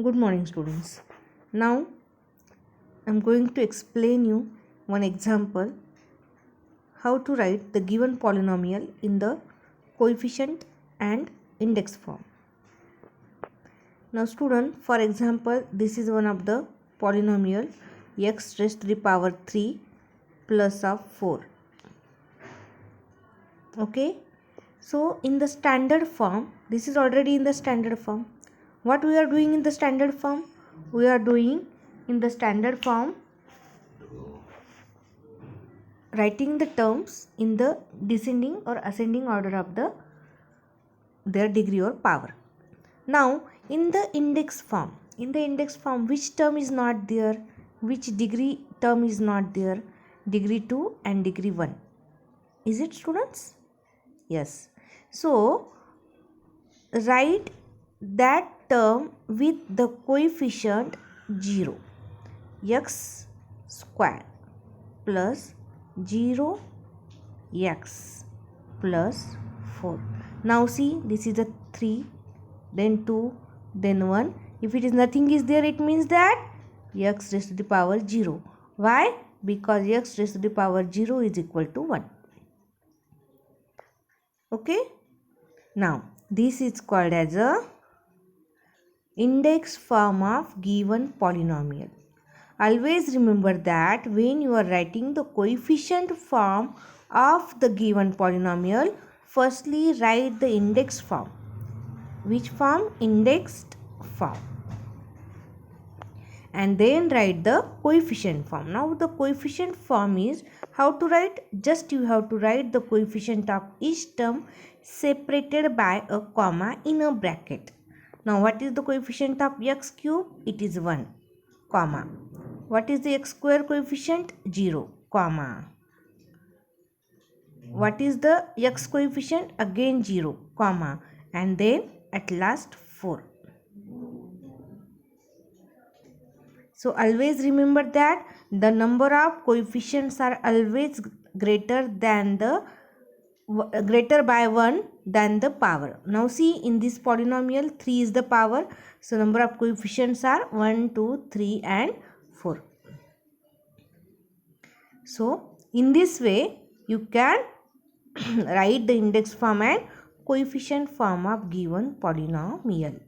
Good morning, students. Now I'm going to explain you one example how to write the given polynomial in the coefficient and index form. Now student, for example, this is one of the polynomial x raised to the power 3 plus of 4. Okay, so in the standard form, this is already in the standard form. What we are doing in the standard form? We are doing in the standard form writing the terms in the descending or ascending order of their degree or power. Now in the index form which term is not there, which degree term is not there? Degree 2 and degree 1. Is it, students? Yes. So write that term with the coefficient 0, x square plus 0 x plus 4. Now see, this is a 3, then 2, then 1. If it is nothing is there, it means that x raised to the power 0. Why? Because x raised to the power 0 is equal to 1. Okay. Now this is called as a index form of given polynomial. Always remember that when you are writing the coefficient form of the given polynomial, firstly write the index form. Which form? Indexed form. And then write the coefficient form. Now the coefficient form is how to write? Just you have to write the coefficient of each term separated by a comma in a bracket. Now what is the coefficient of x cube? It is 1, comma. What is the x square coefficient? 0, comma. What is the x coefficient? Again 0, comma. And then at last 4. So always remember that the number of coefficients are always greater by 1 than the power. Now see, in this polynomial 3 is the power. So number of coefficients are 1, 2, 3 and 4. So in this way you can write the index form and coefficient form of given polynomial.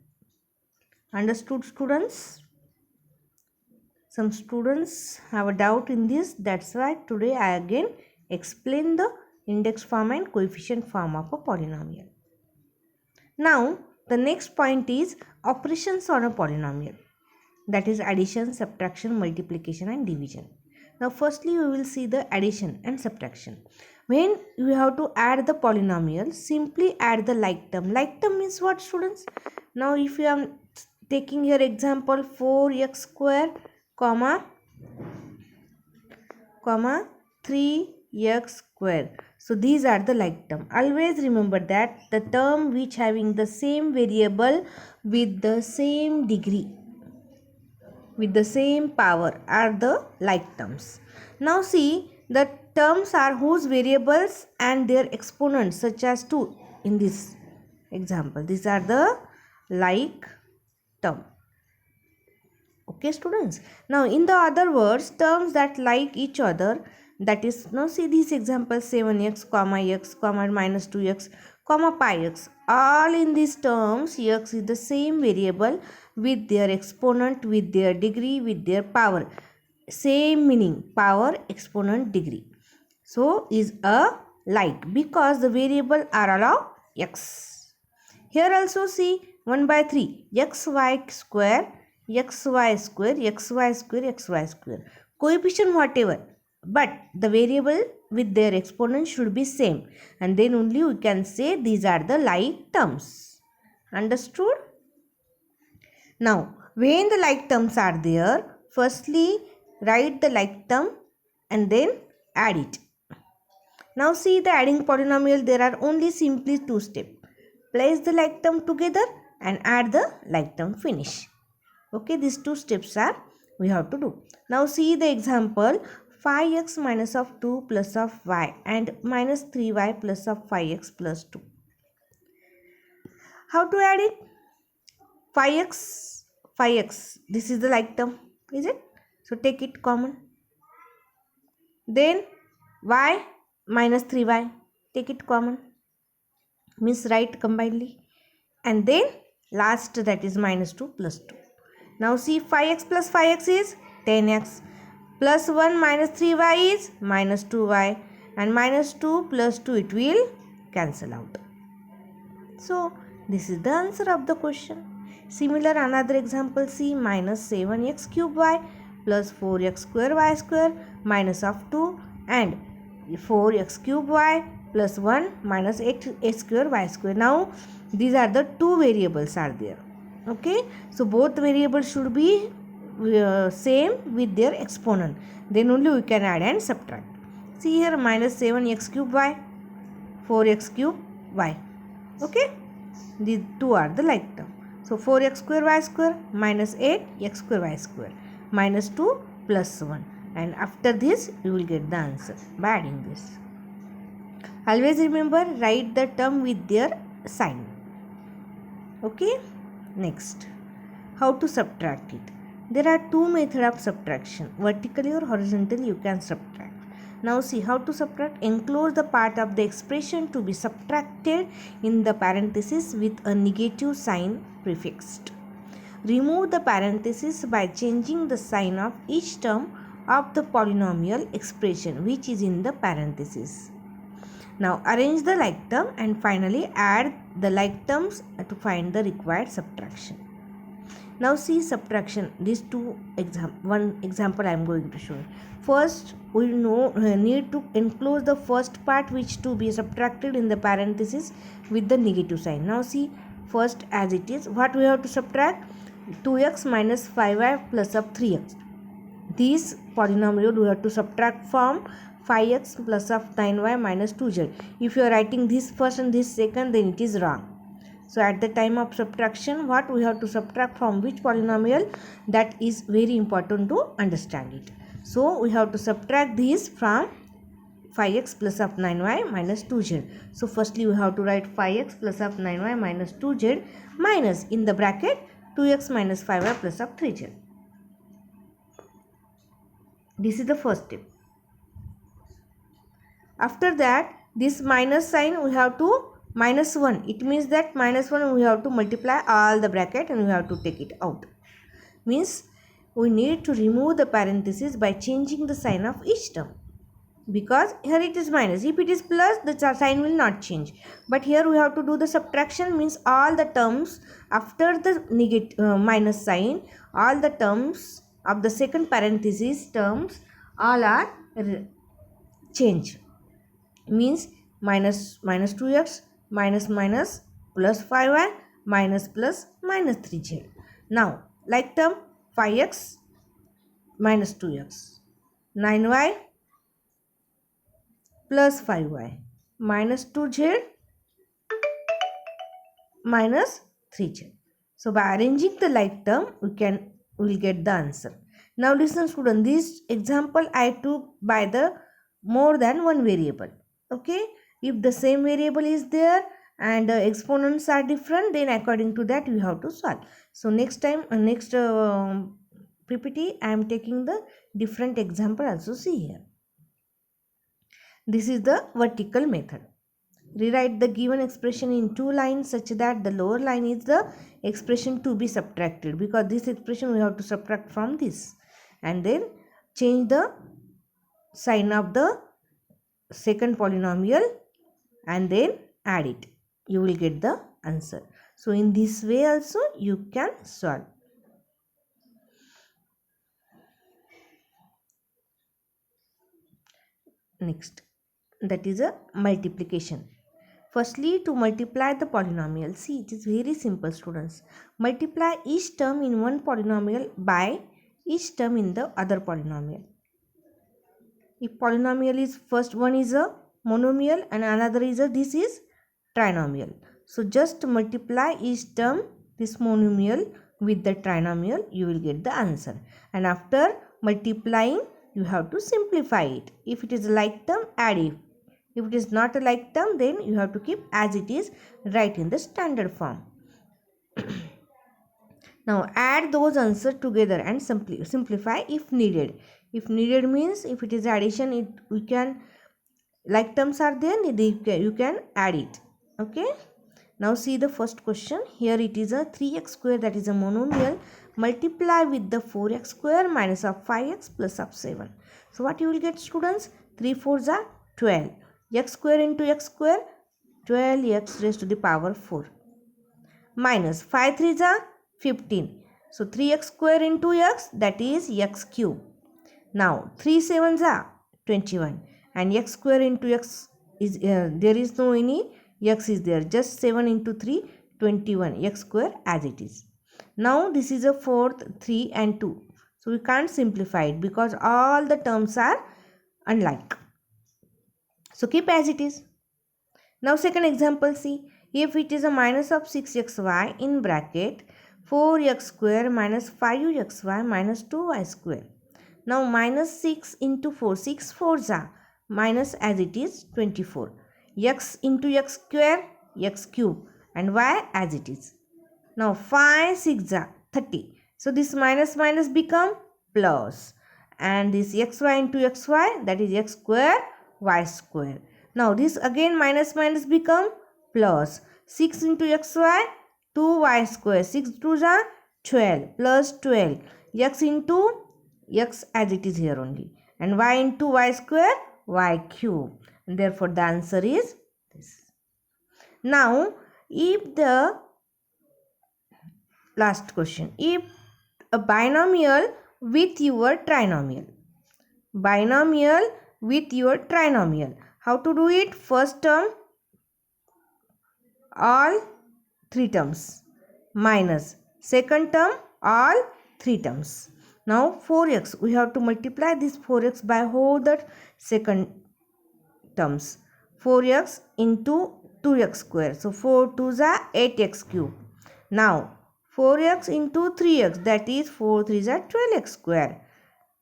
Understood, students? Some students have a doubt in this. That's why today I again explain the index form and coefficient form of a polynomial. Now the next point is operations on a polynomial. That is addition, subtraction, multiplication and division. Now firstly we will see the addition and subtraction. When you have to add the polynomial, simply add the like term. Like term means what, students? Now if you are taking your example 4x square comma 3x square. So these are the like term. Always remember that the term which having the same variable with the same degree, with the same power are the like terms. Now see, the terms are whose variables and their exponents such as 2 in this example. These are the like term. Okay, students. Now in the other words, terms that like each other, that is, now see this example 7x comma minus 2x comma pi x. All in these terms x is the same variable with their exponent, with their degree, with their power. Same meaning, power, exponent, degree. So is a like because the variable are all x. Here also see 1 by 3 xy square xy square xy square xy square. Coefficient whatever, but the variable with their exponent should be same, and then only we can say these are the like terms. Understood? Now when the like terms are there, firstly write the like term and then add it. Now see the adding polynomial, there are only simply 2 steps. Place the like term together and add the like term, finish. Okay, these 2 steps are we have to do. Now see the example 5x minus of 2 plus of y and minus 3y plus of 5x plus 2. How to add it? 5x 5x. This is the like term, is it? So take it common. Then y minus 3y. Take it common. Means write combinedly. And then last, that is minus 2 plus 2. Now see, 5x plus 5x is 10x. Plus 1 minus 3y is minus 2y. And minus 2 plus 2, it will cancel out. So this is the answer of the question. Similar another example, see, minus 7x cube y plus 4x square y square minus of 2 and 4x cube y plus 1 minus 8x square y square. Now these are the two variables are there. Okay, so both variables should be same with their exponent. Then only we can add and subtract. See here, minus 7x cube y, 4x cube y. Okay, these two are the like term. So 4x square y square minus 8x square y square minus 2 plus 1. And after this you will get the answer by adding this. Always remember, write the term with their sign. Okay, next, how to subtract it. There are two methods of subtraction, vertically or horizontally you can subtract. Now see how to subtract. Enclose the part of the expression to be subtracted in the parenthesis with a negative sign prefixed. Remove the parenthesis by changing the sign of each term of the polynomial expression which is in the parenthesis. Now arrange the like term and finally add the like terms to find the required subtraction. Now see subtraction. These two one example I am going to show you. First, we need to enclose the first part which to be subtracted in the parenthesis with the negative sign. Now see, first as it is, what we have to subtract? 2x minus 5y plus of 3x. This polynomial we have to subtract from 5x plus of 9y minus 2z. If you are writing this first and this second, then it is wrong. So at the time of subtraction, what we have to subtract from which polynomial, that is very important to understand it. So we have to subtract this from 5x plus of 9y minus 2z. So firstly we have to write 5x plus of 9y minus 2z minus in the bracket 2x minus 5y plus of 3z. This is the first step. After that, this minus sign we have to minus 1. It means that minus 1 we have to multiply all the bracket and we have to take it out. Means we need to remove the parenthesis by changing the sign of each term. Because here it is minus. If it is plus, the sign will not change. But here we have to do the subtraction, means all the terms after the minus sign, all the terms of the second parenthesis terms all are changed. Means minus 2x minus plus 5y minus plus minus 3z. Now like term 5x minus 2x, 9y plus 5y minus 2z minus 3z. So by arranging the like term we will get the answer. Now listen student, this example I took by the more than one variable. Okay, if the same variable is there and exponents are different, then according to that you have to solve. So next time next PPT I am taking the different example also. See here, this is the vertical method. Rewrite the given expression in two lines such that the lower line is the expression to be subtracted, because this expression we have to subtract from this, and then change the sign of the second polynomial and then add it. You will get the answer. So in this way also you can solve. Next, that is a multiplication. Firstly, to multiply the polynomial, see, it is very simple students. Multiply each term in one polynomial by each term in the other polynomial. If polynomial is, first one is a monomial and another is this is trinomial. So just multiply each term, this monomial with the trinomial, you will get the answer. And after multiplying, you have to simplify it. If it is a like term, add it. If it is not a like term, then you have to keep as it is, write in the standard form. Now add those answers together and simplify if needed. If needed means if it is addition, we can, like terms are there, you can add it. Okay. Now see the first question. Here it is a 3x square, that is a monomial. Multiply with the 4x square minus of 5x plus of 7. So what you will get, students? 3 4s are 12. X square into x square, 12x raised to the power 4. Minus 5 3s are 15. So 3x square into x, that is x cube. Now 3 7s are 21. And x square into x is, there is no any x is there, just 7 into 3, 21, x square as it is. Now this is a fourth, 3 and 2. So we can't simplify it because all the terms are unlike. So keep as it is. Now second example, see, if it is a minus of 6xy in bracket 4x square minus 5xy minus 2y square. Now minus 6 into 4, 6 4s are minus as it is 24. X into x square, x cube, and y as it is. Now 5 6 are 30. So this minus minus become plus. And this xy into xy, that is x square, y square. Now this again minus minus become plus. 6 into xy, 2y square. 6 2s are 12 plus 12. X into x as it is here only. And y into y square, y cube. And therefore the answer is this. Now if the last question, if a binomial with your trinomial. Binomial with your trinomial. How to do it? First term, all 3 terms, minus second term, all 3 terms. Now 4x, we have to multiply this 4x by whole the second terms. 4x into 2x square. So 4 2s are 8x cube. Now 4x into 3x, that is 4 3s are 12x square.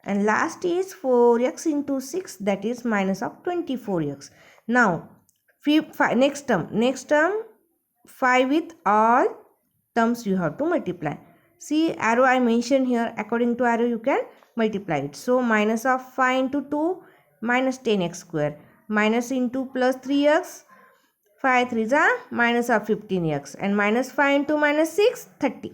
And last is 4x into 6, that is minus of 24x. Now next term 5 with all terms you have to multiply. See arrow I mentioned here, according to arrow you can multiply it. So minus of 5 into 2 minus 10x square, minus into plus 3x, 5 3s are minus of 15x, and minus 5 into minus 6, 30.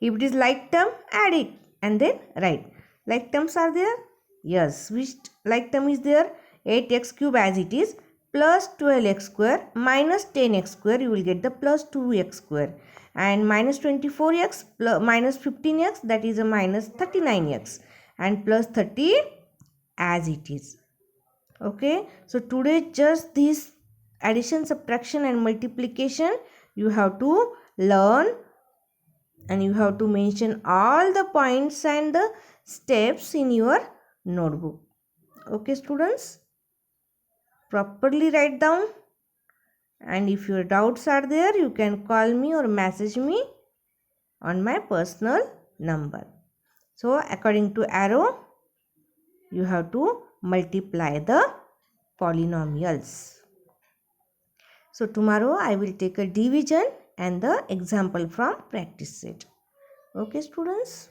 If it is like term, add it and then write. Like terms are there? Yes. Which like term is there? 8x cube as it is plus 12x square minus 10x square, you will get the plus 2x square, and minus 24x plus minus 15x, that is a minus 39x, and plus 30 as it is. Okay. So today just this addition, subtraction and multiplication you have to learn, and you have to mention all the points and the steps in your notebook. Okay students, properly write down, and if your doubts are there you can call me or message me on my personal number. So according to arrow you have to multiply the polynomials. So tomorrow I will take a division and the example from practice set. Okay students.